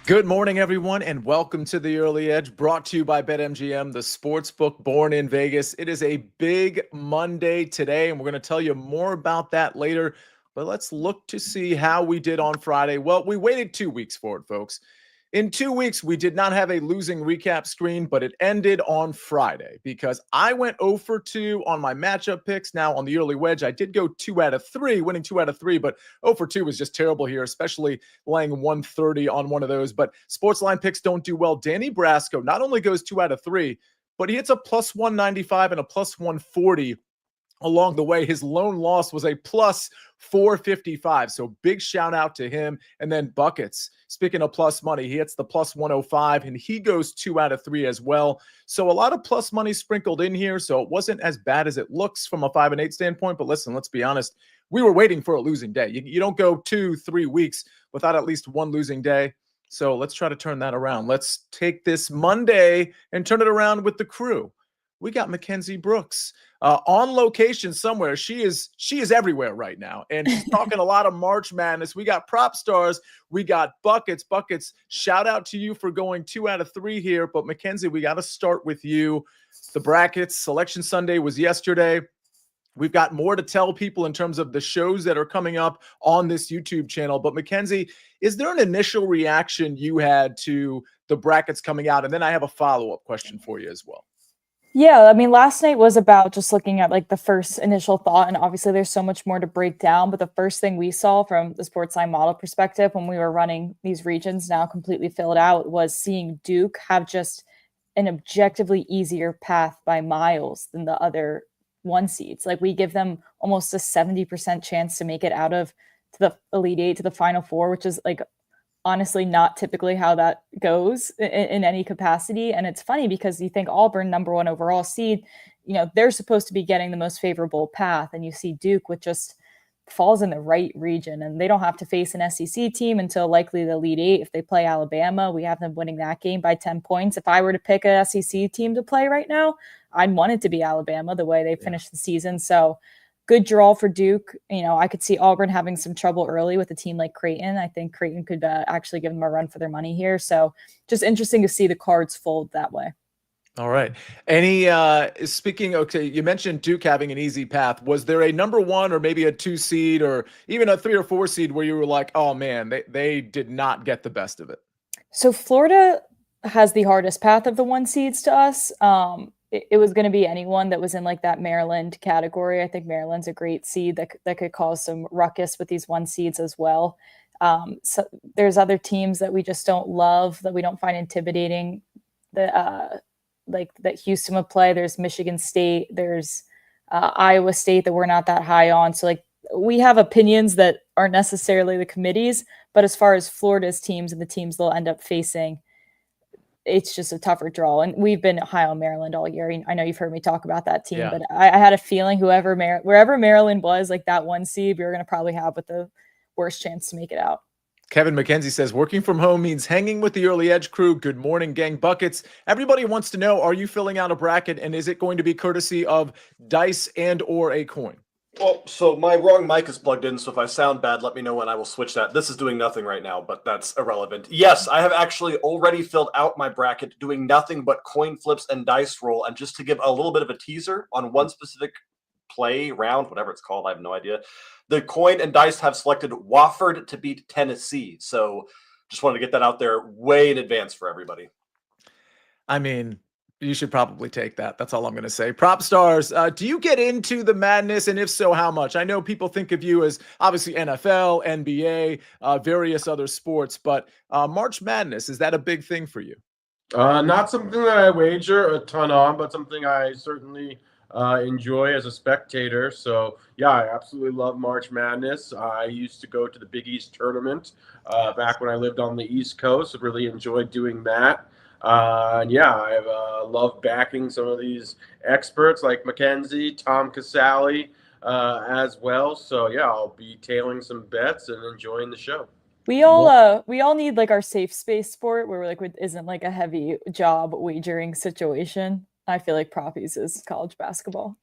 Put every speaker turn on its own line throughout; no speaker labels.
Good morning, everyone, and welcome to the Early Edge, brought to you by BetMGM, the sportsbook born in Vegas. It is a big Monday today, and we're going to tell you more about that later. But let's look to see how we did on Friday. Well, we waited 2 weeks for it, folks. In 2 weeks, we did not have a losing recap screen, but it ended on Friday because I went 0 for 2 on my matchup picks. Now, on the early wedge, I did go 2 out of 3, winning 2 out of 3, but 0 for 2 was just terrible here, especially laying 130 on one of those. But SportsLine picks don't do well. Danny Brasco not only goes 2 out of 3, but he hits a plus 195 and a plus 140 along the way. His lone loss was a plus 455. So big shout out to him. And then Buckets, speaking of plus money, he hits the plus 105 and he goes 2 out of 3 as well. So a lot of plus money sprinkled in here. So it wasn't as bad as it looks from a 5 and 8 standpoint. But listen, let's be honest. We were waiting for a losing day. You don't go 2-3 weeks without at least one losing day. So let's try to turn that around. Let's take this Monday and turn it around with the crew. We got Mackenzie Brooks on location somewhere. She is everywhere right now, and she's talking a lot of March Madness. We got PropStarz, we got Buckets. Shout out to you for going 2 out of 3 here. But Mackenzie, we got to start with you. The brackets, Selection Sunday was yesterday. We've got more to tell people in terms of the shows that are coming up on this YouTube channel. But Mackenzie, is there an initial reaction you had to the brackets coming out? And then I have a follow-up question for you as well.
Yeah, I mean, last night was about just looking at like the first initial thought, and obviously there's so much more to break down, but the first thing we saw from the SportsLine model perspective when we were running these regions now completely filled out was seeing Duke have just an objectively easier path by miles than the other 1 seeds. Like we give them almost a 70% chance to make it out of to the Elite Eight, to the Final Four, which is like honestly not typically how that goes in any capacity. And it's funny because you think Auburn, number 1 overall seed, they're supposed to be getting the most favorable path. And you see Duke with just falls in the right region, and they don't have to face an SEC team until likely the Elite Eight. If they play Alabama, we have them winning that game by 10 points. If I were to pick a SEC team to play right now, I'd want it to be Alabama the way they finished the season. So good draw for Duke. I could see Auburn having some trouble early with a team like Creighton. I think Creighton could actually give them a run for their money here. So just interesting to see the cards fold that way.
All right. Okay, you mentioned Duke having an easy path. Was there a number 1 or maybe a 2 seed or even a 3 or 4 seed where you were like, oh man, they did not get the best of it?
So Florida has the hardest path of the 1 seeds to us. It was going to be anyone that was in like that Maryland category. I think Maryland's a great seed that could cause some ruckus with these 1 seeds as well. So there's other teams that we just don't love, that we don't find intimidating, like that Houston would play. There's Michigan State, there's Iowa State that we're not that high on. So like we have opinions that aren't necessarily the committee's, but as far as Florida's teams and the teams they'll end up facing, it's just a tougher draw. And we've been high on Maryland all year. I know you've heard me talk about that team, but I had a feeling wherever Maryland was, like that 1 seed, we were going to probably have with the worst chance to make it out.
Kevin McKenzie says, working from home means hanging with the Early Edge crew. Good morning, gang. Buckets. Everybody wants to know, are you filling out a bracket, and is it going to be courtesy of dice and or a coin?
Well, so my wrong mic is plugged in, so if I sound bad, let me know and I will switch that. This is doing nothing right now, but that's irrelevant. Yes, I have actually already filled out my bracket, doing nothing but coin flips and dice roll. And just to give a little bit of a teaser on one specific play round, whatever it's called, I have no idea. The coin and dice have selected Wofford to beat Tennessee. So just wanted to get that out there way in advance for everybody.
I mean, you should probably take that. That's all I'm going to say. PropStarz, do you get into the madness? And if so, how much? I know people think of you as obviously NFL, NBA, various other sports, but March Madness, is that a big thing for you?
Not something that I wager a ton on, but something I certainly enjoy as a spectator. So, yeah, I absolutely love March Madness. I used to go to the Big East tournament back when I lived on the East Coast. I really enjoyed doing that. And yeah, I love backing some of these experts like Mackenzie, Tom Casale as well. So yeah, I'll be tailing some bets and enjoying the show.
We all need like our safe space sport where we're like, isn't like a heavy job wagering situation. I feel like Proppies is college basketball.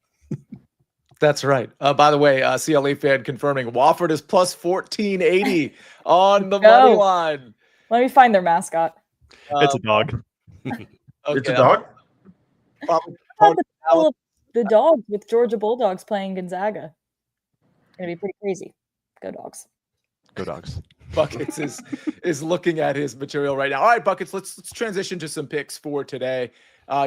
That's right. By the way, CLE fan confirming Wofford is plus 1480 on the money line.
Let me find their mascot.
It's a dog.
It's a dog?
Probably
How about the dogs with Georgia Bulldogs playing Gonzaga? It's gonna be pretty crazy. Go Dogs.
Go Dogs.
Buckets is looking at his material right now. All right, Buckets, let's transition to some picks for today.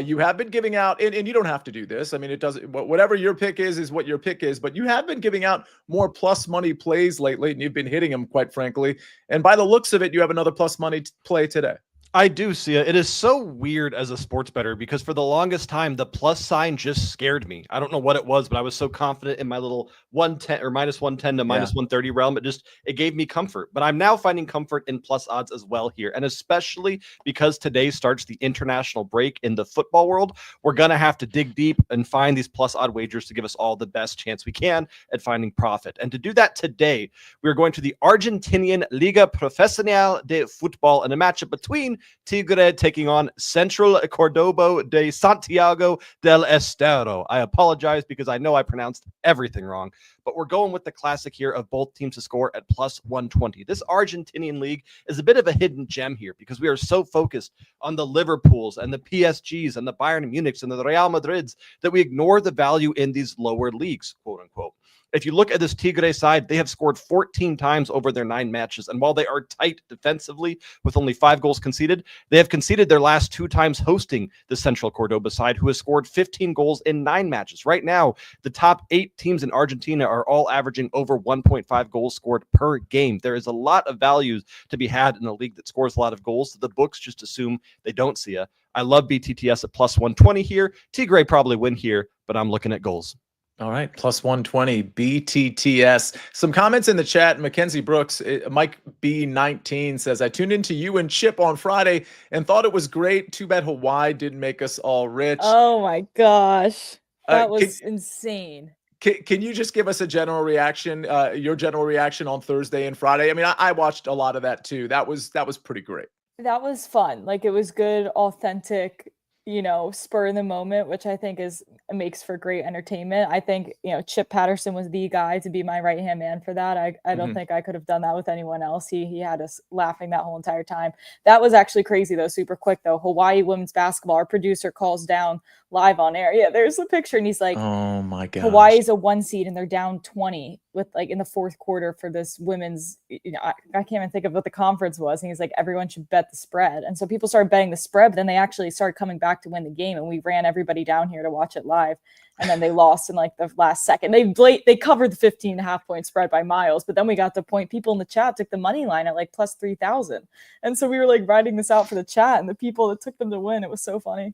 You have been giving out, and you don't have to do this. I mean, it doesn't. Whatever your pick is what your pick is. But you have been giving out more plus money plays lately, and you've been hitting them, quite frankly. And by the looks of it, you have another plus money play today.
I do, Sia. It is so weird as a sports bettor because for the longest time, the plus sign just scared me. I don't know what it was, but I was so confident in my little 110 or minus 110 to minus 130 realm. It gave me comfort. But I'm now finding comfort in plus odds as well here. And especially because today starts the international break in the football world, we're going to have to dig deep and find these plus odd wagers to give us all the best chance we can at finding profit. And to do that today, we're going to the Argentinian Liga Profesional de Football in a matchup between Tigre taking on Central Cordoba de Santiago del Estero. I apologize because I know I pronounced everything wrong, but we're going with the classic here of both teams to score at plus 120. This Argentinian league is a bit of a hidden gem here because we are so focused on the Liverpools and the PSGs and the Bayern Munichs and the Real Madrids that we ignore the value in these lower leagues, quote unquote. If you look at this Tigre side, they have scored 14 times over their 9 matches. And while they are tight defensively with only 5 goals conceded, they have conceded their last 2 times hosting the Central Cordoba side, who has scored 15 goals in 9 matches. Right now, the top 8 teams in Argentina are all averaging over 1.5 goals scored per game. There is a lot of values to be had in a league that scores a lot of goals. So the books just assume they don't see it. I love BTTS at plus 120 here. Tigre probably win here, but I'm looking at goals.
All right, plus 120 BTTS. Some comments in the chat. Mackenzie Brooks, Mike B19 says, I tuned into you and Chip on Friday and thought it was great. Too bad Hawaii didn't make us all rich.
Oh my gosh. That was insane.
Can you just give us a general reaction, your general reaction on Thursday and Friday? I mean, I watched a lot of that too. That was pretty great.
That was fun. Like, it was good, authentic, spur in the moment, which I think makes for great entertainment. I think, Chip Patterson was the guy to be my right-hand man for that. I don't think I could have done that with anyone else. He had us laughing that whole entire time. That was actually crazy though, super quick though. Hawaii women's basketball, our producer calls down live on air. Yeah, there's the picture and he's like, oh my god, Hawaii's a 1 seed and they're down 20 with in the 4th quarter for this women's, I can't even think of what the conference was. And he's like, everyone should bet the spread. And so people started betting the spread, but then they actually started coming back to win the game. And we ran everybody down here to watch it live. And then they lost in the last second. They covered the 15.5 point spread by miles. But then we got the point. People in the chat took the money line at plus 3,000. And so we were writing this out for the chat and the people that took them to win. It was so funny.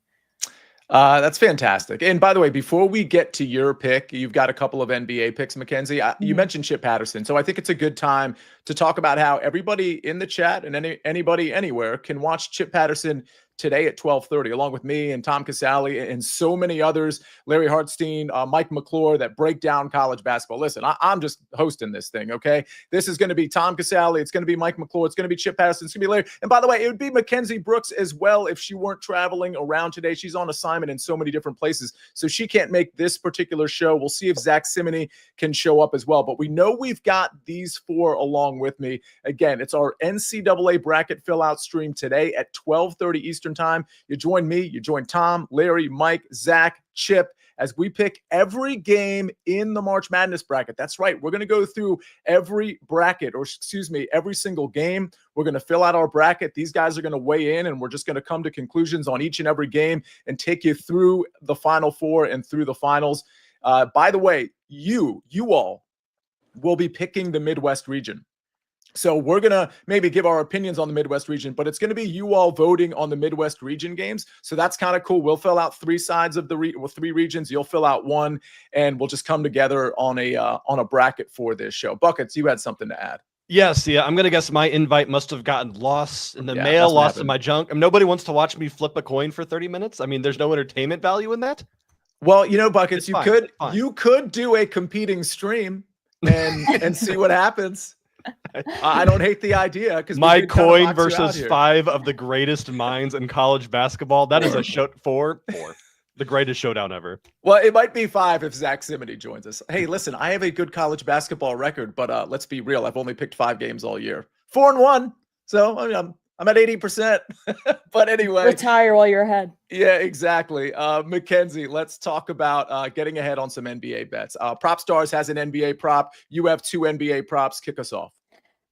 That's fantastic. And by the way, before we get to your pick, you've got a couple of NBA picks, Mackenzie. You mentioned Chip Patterson. So I think it's a good time to talk about how everybody in the chat and anybody anywhere can watch Chip Patterson today at 12:30, along with me and Tom Casale and so many others, Larry Hartstein, Mike McClure, that break down college basketball. Listen, I'm just hosting this thing, okay? This is going to be Tom Casale. It's going to be Mike McClure. It's going to be Chip Patterson. It's going to be Larry. And by the way, it would be Mackenzie Brooks as well if she weren't traveling around today. She's on assignment in so many different places, so she can't make this particular show. We'll see if Zach Simony can show up as well. But we know we've got these 4 along with me. Again, it's our NCAA bracket fill-out stream today at 12:30 Eastern time. You join me, you join Tom, Larry, Mike, Zach, Chip, as we pick every game in the March Madness bracket. That's right. We're going to go through every bracket, or excuse me, every single game. We're going to fill out our bracket. These guys are going to weigh in, and we're just going to come to conclusions on each and every game and take you through the Final Four and through the finals. By the way, you all will be picking the Midwest region. So we're going to maybe give our opinions on the Midwest region, but it's going to be you all voting on the Midwest region games. So that's kind of cool. We'll fill out 3 sides of the 3 regions. You'll fill out 1, and we'll just come together on a bracket for this show. Buckets, you had something to add.
Yes, yeah. I'm going to guess my invite must have gotten lost in the mail, lost in my junk. I mean, nobody wants to watch me flip a coin for 30 minutes. I mean, there's no entertainment value in that.
Well, Buckets, you could do a competing stream and see what happens. I don't hate the idea, because
my coin versus 5 of the greatest minds in college basketball. That is a show for the greatest showdown ever.
Well, it might be 5 if Zach Simony joins us. Hey, listen, I have a good college basketball record, but let's be real. I've only picked 5 games all year, 4-1. So I mean, I'm at 80%. But anyway,
retire while you're ahead.
Yeah, exactly. Mackenzie, let's talk about getting ahead on some NBA bets. PropStarz has an NBA prop. You have 2 NBA props. Kick us off.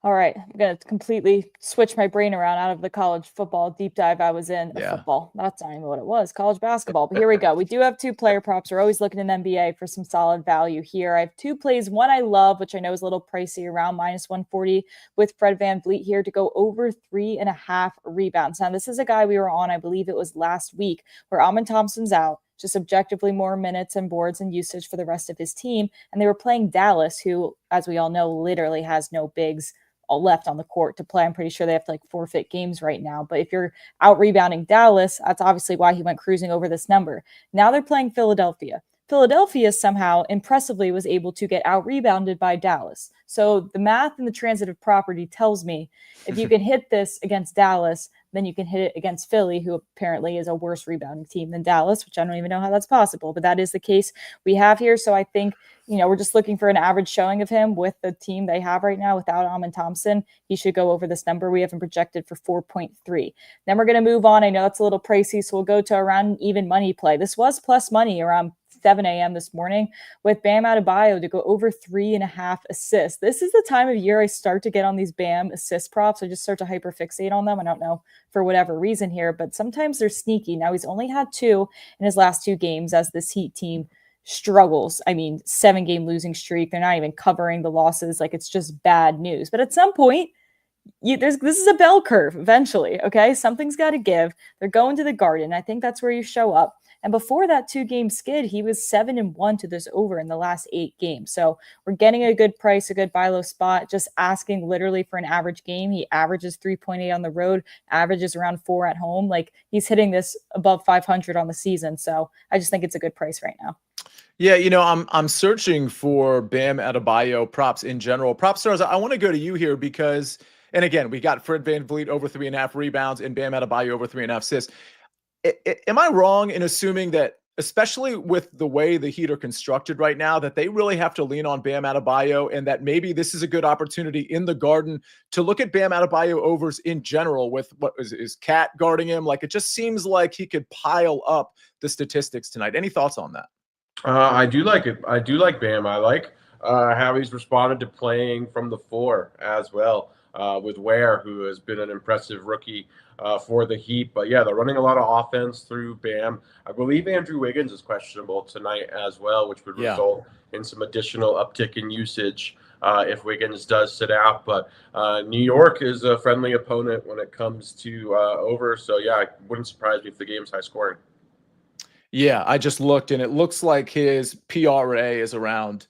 All right, I'm going to completely switch my brain around out of the college football deep dive I was in. Football, that's not even what it was, college basketball. But here we go. We do have 2 player props. We're always looking in NBA for some solid value here. I have 2 plays. One I love, which I know is a little pricey, around -140 with Fred VanVleet here to go over 3.5 rebounds. Now, this is a guy we were on, I believe it was last week, where Amen Thompson's out. Just objectively more minutes and boards and usage for the rest of his team. And they were playing Dallas, who, as we all know, literally has no bigs all left on the court to play. I'm pretty sure they have to forfeit games right now. But if you're out rebounding Dallas, that's obviously why he went cruising over this number. Now they're playing Philadelphia. Philadelphia somehow impressively was able to get out rebounded by Dallas. So the math and the transitive property tells me if you can hit this against Dallas, then you can hit it against Philly, who apparently is a worse rebounding team than Dallas, which I don't even know how that's possible, but that is the case we have here. So I think, we're just looking for an average showing of him with the team they have right now without Amen Thompson. He should go over this number. We have him projected for 4.3. Then we're going to move on. I know that's a little pricey, so we'll go to around an even money play. This was plus money around 7 a.m. this morning with Bam Adebayo to go over 3.5 assists. This is the time of year I start to get on these Bam assist props. I just start to hyperfixate on them. I don't know for whatever reason here, but sometimes they're sneaky. Now he's only had 2 in his last 2 games as this Heat team struggles. 7-game losing streak. They're not even covering the losses. It's just bad news. But at some point, this is a bell curve eventually. Okay. Something's got to give. They're going to the Garden. I think that's where you show up. And before that 2-game skid, he was 7-1 to this over in the last 8 games. So we're getting a good price, a good buy low spot, just asking literally for an average game. He averages 3.8 on the road, averages around 4 at home. He's hitting this above 500 on the season. So I just think it's a good price right now.
Yeah, I'm searching for Bam Adebayo props in general. PropStarz, I want to go to you here because, and again, we got Fred VanVleet over 3.5 rebounds and Bam Adebayo over 3.5 assists. Am I wrong in assuming that, especially with the way the Heat are constructed right now, that they really have to lean on Bam Adebayo and that maybe this is a good opportunity in the Garden to look at Bam Adebayo overs in general with what is Cat guarding him? It just seems like he could pile up the statistics tonight. Any thoughts on that?
I do like it. I do like Bam. I like how he's responded to playing from the 4 as well with Ware, who has been an impressive rookie for the Heat. But yeah, they're running a lot of offense through Bam. I believe Andrew Wiggins is questionable tonight as well, which would result in some additional uptick in usage if Wiggins does sit out. But New York is a friendly opponent when it comes to over. So yeah, it wouldn't surprise me if the game's high scoring.
Yeah, I just looked and it looks like his PRA is around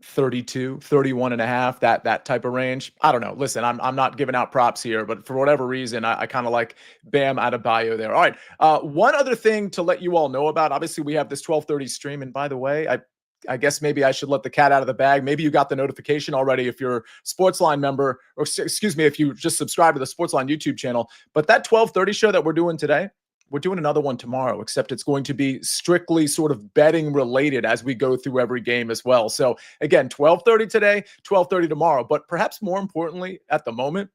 32, 31.5, that type of range. I don't know. Listen, I'm not giving out props here, but for whatever reason, I kind of like Bam Adebayo there. All right. One other thing to let you all know about, obviously we have this 12:30 stream. And by the way, I guess maybe I should let the cat out of the bag. Maybe you got the notification already if you're a SportsLine member, or excuse me, if you just subscribe to the SportsLine YouTube channel. But that 12:30 show that we're doing today, we're doing another one tomorrow, except it's going to be strictly sort of betting related as we go through every game as well. So again, 12:30 today, 12:30 tomorrow. But perhaps more importantly at the moment,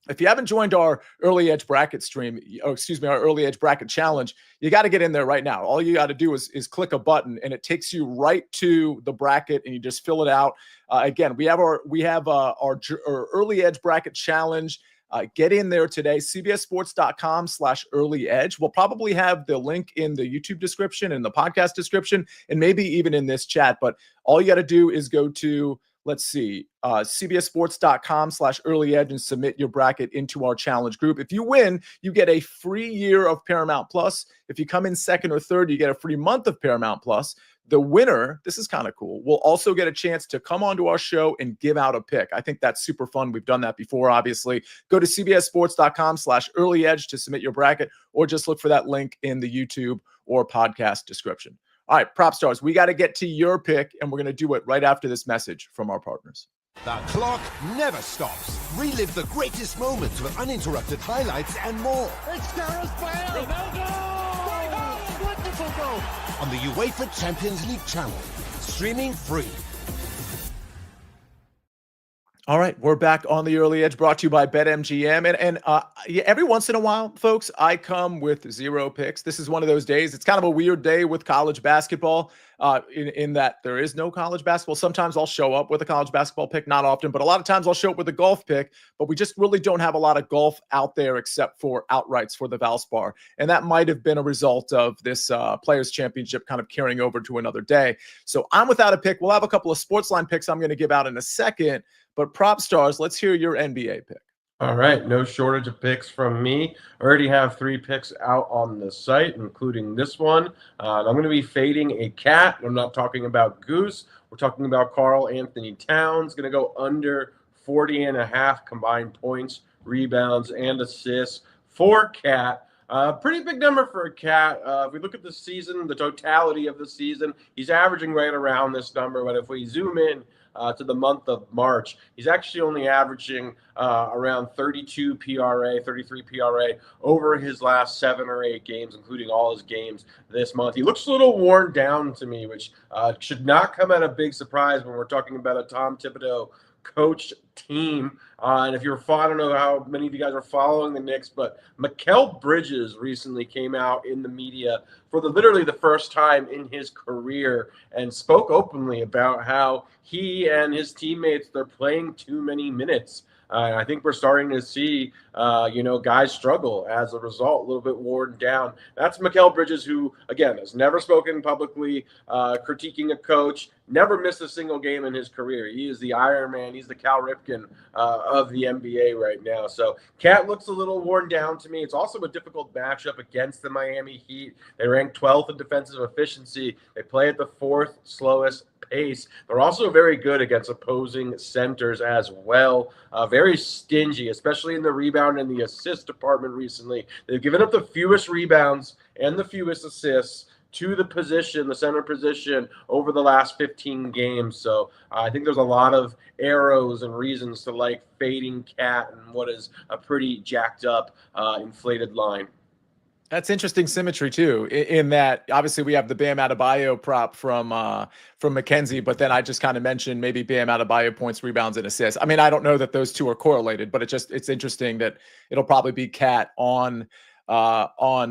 if you haven't joined our early edge bracket stream, our early edge bracket challenge, you got to get in there right now. All you got to do is click a button and it takes you right to the bracket and you just fill it out. Again, we have our early edge bracket challenge. Get in there today, cbssports.com/early edge. We'll probably have the link in the YouTube description and the podcast description, and maybe even in this chat. But all you got to do is go to, cbssports.com/early edge and submit your bracket into our challenge group. If you win, you get a free year of Paramount Plus. If you come in second or third, you get a free month of Paramount Plus. The winner, this is kind of cool, will also get a chance to come onto our show and give out a pick. I think that's super fun. We've done that before, obviously. Go to cbssports.com/early edge to submit your bracket, or just look for that link in the YouTube or podcast description. All right, PropStarz, we got to get to your pick, and we're going to do it right after this message from our partners.
The clock never stops. Relive the greatest moments with uninterrupted highlights and more.
It's Gareth Bale! Ronaldo! Wonderful goal!
On the UEFA Champions League channel. Streaming free.
All right, we're back on the early edge, brought to you by BetMGM, and yeah, every once in a while, folks, I come with 0 picks. This is one of those days. It's kind of a weird day with college basketball, in that there is no college basketball. Sometimes I'll show up with a college basketball pick, not often, but a lot of times I'll show up with a golf pick. But we just really don't have a lot of golf out there except for outrights for the Valspar, and that might have been a result of this Players Championship kind of carrying over to another day. So I'm without a pick. We'll have a couple of SportsLine picks I'm going to give out in a second. But PropStarz, let's hear your NBA pick.
All right, no shortage of picks from me. I already have 3 picks out on the site, including this one. I'm going to be fading a cat. I'm not talking about Goose. We're talking about Karl Anthony Towns. Going to go under 40.5 combined points, rebounds, and assists for Cat. Pretty big number for a Cat. If we look at the season, the totality of the season, he's averaging right around this number. But if we zoom in to the month of March, he's actually only averaging around 32 PRA, 33 PRA over his last 7 or 8 games, including all his games this month. He looks a little worn down to me, which should not come at a big surprise when we're talking about a Tom Thibodeau coached team. And if you're, I don't know how many of you guys are following the Knicks, but Mikal Bridges recently came out in the media for literally the first time in his career and spoke openly about how he and his teammates, they're playing too many minutes. I think we're starting to see, guys struggle as a result, a little bit worn down. That's Mikal Bridges, who, again, has never spoken publicly critiquing a coach, never missed a single game in his career. He is the Iron Man. He's the Cal Ripken of the NBA right now. So Cat looks a little worn down to me. It's also a difficult matchup against the Miami Heat. They rank 12th in defensive efficiency. They play at the 4th slowest pace. They're also very good against opposing centers as well. Very stingy, especially in the rebound and the assist department recently. They've given up the fewest rebounds and the fewest assists to the position, the center position, over the last 15 games. So I think there's a lot of arrows and reasons to like fading Cat and what is a pretty jacked up, inflated line.
That's interesting symmetry too, in that obviously we have the Bam Adebayo prop from Mackenzie, but then I just kind of mentioned maybe Bam Adebayo points, rebounds, and assists. I mean, I don't know that those two are correlated, but it's interesting that it'll probably be Cat on Bam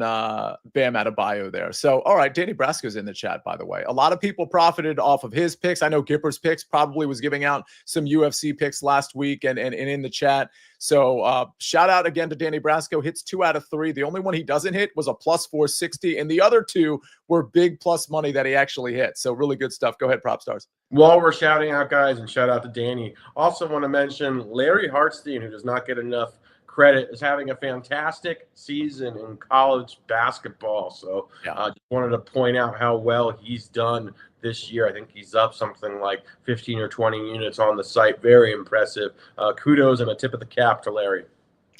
Adebayo there. So, all right, Danny Brasco's in the chat, by the way. A lot of people profited off of his picks. I know Gipper's picks probably was giving out some UFC picks last week and in the chat. So shout out again to Danny Brasco. Hits 2 out of 3. The only one he doesn't hit was a plus 460, and the other 2 were big plus money that he actually hit. So really good stuff. Go ahead, PropStarz.
While we're shouting out guys, and shout out to Danny, also want to mention Larry Hartstein, who does not get enough credit, is having a fantastic season in college basketball. So just wanted to point out how well he's done this year. I think he's up something like 15 or 20 units on the site. Very impressive. Kudos and a tip of the cap to Larry.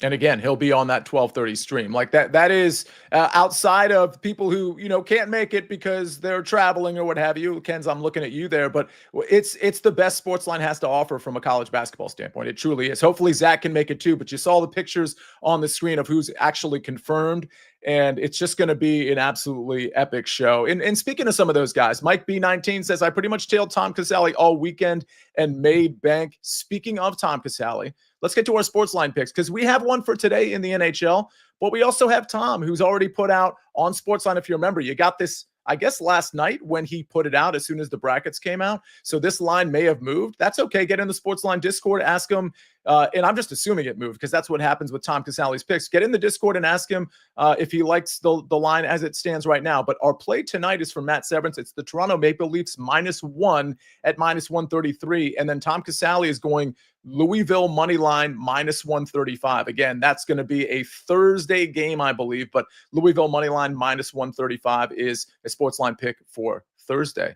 And again, he'll be on that 12:30 stream. Like that is outside of people who, can't make it because they're traveling or what have you. Kenz, I'm looking at you there, but it's the best SportsLine has to offer from a college basketball standpoint. It truly is. Hopefully Zach can make it too, but you saw the pictures on the screen of who's actually confirmed. And it's just going to be an absolutely epic show. And speaking of some of those guys, Mike B19 says, I pretty much tailed Tom Casale all weekend and made bank. Speaking of Tom Casale, let's get to our SportsLine picks because we have one for today in the NHL, but we also have Tom, who's already put out on SportsLine. If you remember, you got this, I guess, last night when he put it out as soon as the brackets came out. So this line may have moved. That's okay. Get in the SportsLine Discord, ask him. And I'm just assuming it moved because that's what happens with Tom Casale's picks. Get in the Discord and ask him if he likes the line as it stands right now. But our play tonight is from Matt Severance. It's the Toronto Maple Leafs -1 at -133. And then Tom Casale is going Louisville money line -135. Again, that's going to be a Thursday game, I believe. But Louisville money line -135 is a SportsLine pick for Thursday.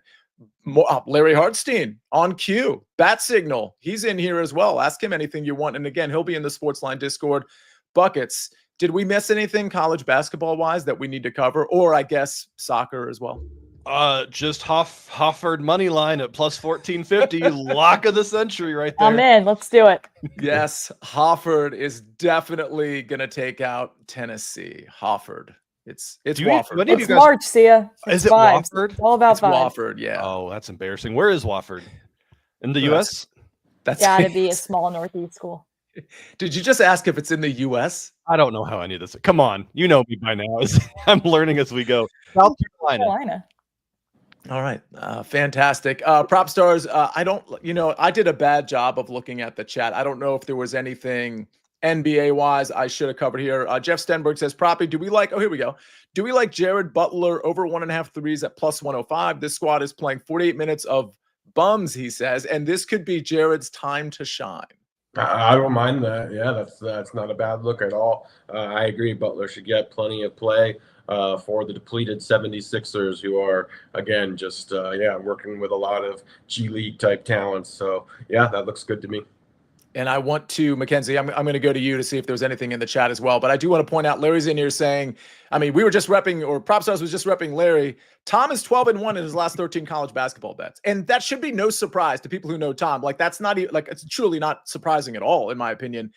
Larry Hartstein on cue. Bat Signal. He's in here as well. Ask him anything you want. And again, he'll be in the SportsLine Discord. Buckets. Did we miss anything college basketball wise that we need to cover? Or I guess soccer as well?
Just Hofford money line at plus 1450. Lock of the century right there.
I'm in. Let's do it.
Yes, Hofford is definitely going to take out Tennessee. Hofford. It's Wofford.
It's March, Sia.
Is it
vibes.
Wofford?
It's all about
it's
vibes.
Wofford, yeah.
Oh, that's embarrassing. Where is Wofford? In the U.S.?
That's
Gotta be a small Northeast school.
Did you just ask if it's in the U.S.?
I don't know how any of this. Come on, you know me by now. I'm learning as we go. South Carolina.
All right. Fantastic. PropStarz, I did a bad job of looking at the chat. I don't know if there was anything NBA wise I should have covered here. Jeff Stenberg says, Proppy, here we go. Do we like Jared Butler over 1.5 threes at plus 105? This squad is playing 48 minutes of bums, he says, and this could be Jared's time to shine.
I don't mind that. Yeah, that's not a bad look at all. I agree. Butler should get plenty of play for the depleted 76ers, who are, again, just, working with a lot of G League type talents. So, yeah, that looks good to me.
And I want to, Mackenzie, I'm going to go to you to see if there's anything in the chat as well. But I do want to point out, Larry's in here saying, we were just repping, or PropStarz was just repping Larry. Tom is 12-1 in his last 13 college basketball bets. And that should be no surprise to people who know Tom. That's not even, it's truly not surprising at all, in my opinion.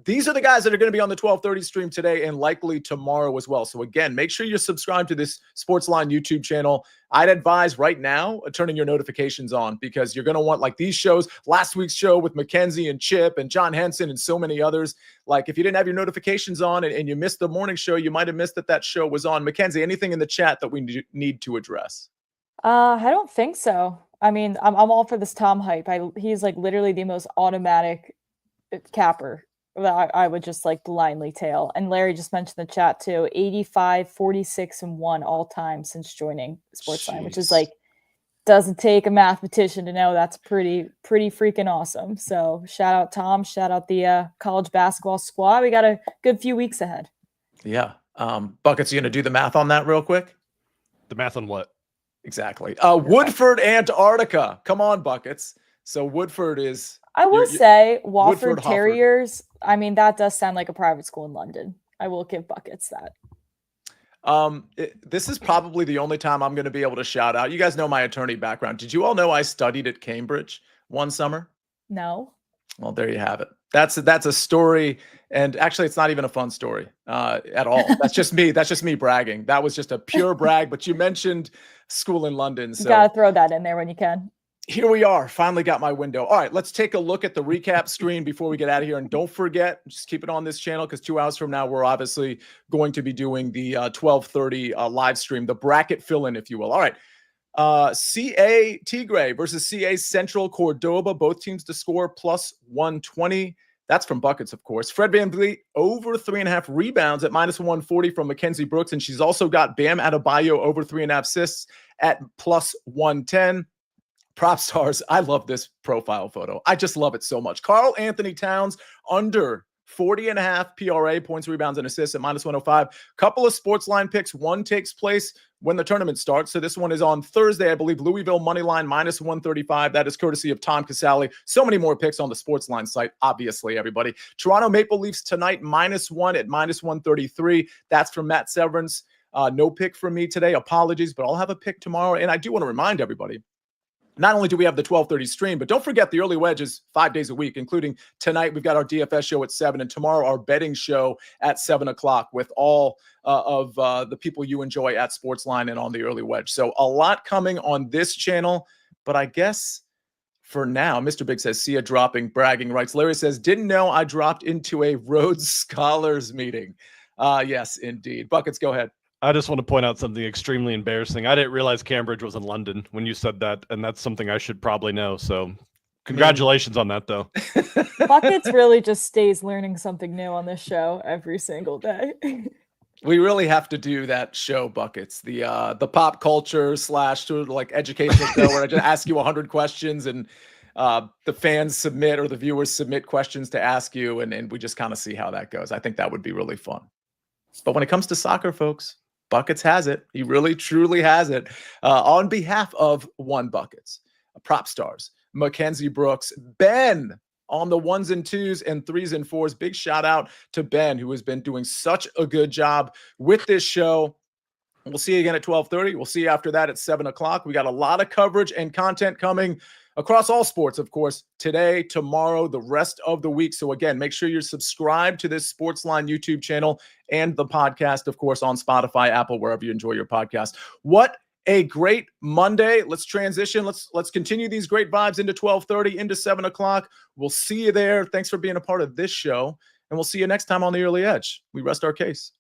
These are the guys that are going to be on the 12:30 stream today and likely tomorrow as well. So again, make sure you're subscribed to this SportsLine YouTube channel. I'd advise right now turning your notifications on, because you're going to want these shows, last week's show with Mackenzie and Chip and John Henson and so many others. If you didn't have your notifications on and you missed the morning show, you might have missed that show was on. Mackenzie, anything in the chat that we need to address?
I don't think so. I'm all for this Tom hype. He's literally the most automatic capper that I would just blindly tail. And Larry just mentioned the chat too, 85, 46, and 1 all time since joining SportsLine, which is doesn't take a mathematician to know that's pretty freaking awesome. So shout out Tom, shout out the college basketball squad. We got a good few weeks ahead.
Yeah. Buckets, you going to do the math on that real quick?
The math on what?
Exactly. Woodford, Antarctica. Come on, Buckets. So Woodford is...
I will say
Woodford
Wofford Terriers, that does sound like a private school in London. I will give Buckets that.
This is probably the only time I'm going to be able to shout out. You guys know my attorney background. Did you all know I studied at Cambridge one summer?
No.
Well, there you have it. That's a story. And actually, it's not even a fun story at all. That's just me. That's just me bragging. That was just a pure brag. But you mentioned school in London. So
you got to throw that in there when you can.
Here we are. Finally got my window. All right, let's take a look at the recap screen before we get out of here. And don't forget, just keep it on this channel, because 2 hours from now, we're obviously going to be doing the 12:30 live stream, the bracket fill-in, if you will. All right. CA Tigre versus CA Central Cordoba. Both teams to score plus 120. That's from Buckets, of course. Fred VanVleet over 3.5 rebounds at minus 140 from Mackenzie Brooks. And she's also got Bam Adebayo over 3.5 assists at plus 110. PropStarz, I love this profile photo. I just love it so much. Karl Anthony Towns under 40.5 PRA, points, rebounds, and assists at minus 105. Couple of SportsLine picks. One takes place when the tournament starts. So this one is on Thursday, I believe. Louisville money line minus 135. That is courtesy of Tom Casale. So many more picks on the SportsLine site, obviously, everybody. Toronto Maple Leafs tonight -1 at minus 133. That's from Matt Severance. No pick from me today. Apologies, but I'll have a pick tomorrow. And I do want to remind everybody, not only do we have the 12:30 stream, but don't forget the early wedge is 5 days a week, including tonight. We've got our DFS show at 7, and tomorrow our betting show at 7 o'clock with all of the people you enjoy at SportsLine and on the early wedge. So a lot coming on this channel, but I guess for now, Mr. Big says, Sia dropping bragging rights. Larry says, didn't know I dropped into a Rhodes Scholars meeting. Yes, indeed. Buckets, go ahead.
I just want to point out something extremely embarrassing. I didn't realize Cambridge was in London when you said that, and that's something I should probably know. So congratulations on that, though.
Buckets really just stays learning something new on this show every single day.
We really have to do that show, Buckets, the pop culture / sort of like educational show where I just ask you 100 questions and the fans submit, or the viewers submit questions to ask you, and we just kind of see how that goes. I think that would be really fun. But when it comes to soccer, folks, Buckets has it. He really, truly has it. On behalf of One Buckets, PropStarz, Mackenzie Brooks, Ben on the 1s and 2s and 3s and 4s. Big shout out to Ben, who has been doing such a good job with this show. We'll see you again at 12:30. We'll see you after that at 7 o'clock. We got a lot of coverage and content coming across all sports, of course, today, tomorrow, the rest of the week. So again, make sure you're subscribed to this SportsLine YouTube channel and the podcast, of course, on Spotify, Apple, wherever you enjoy your podcast. What a great Monday. Let's transition. Let's continue these great vibes into 12:30, into 7 o'clock. We'll see you there. Thanks for being a part of this show, and we'll see you next time on the Early Edge. We rest our case.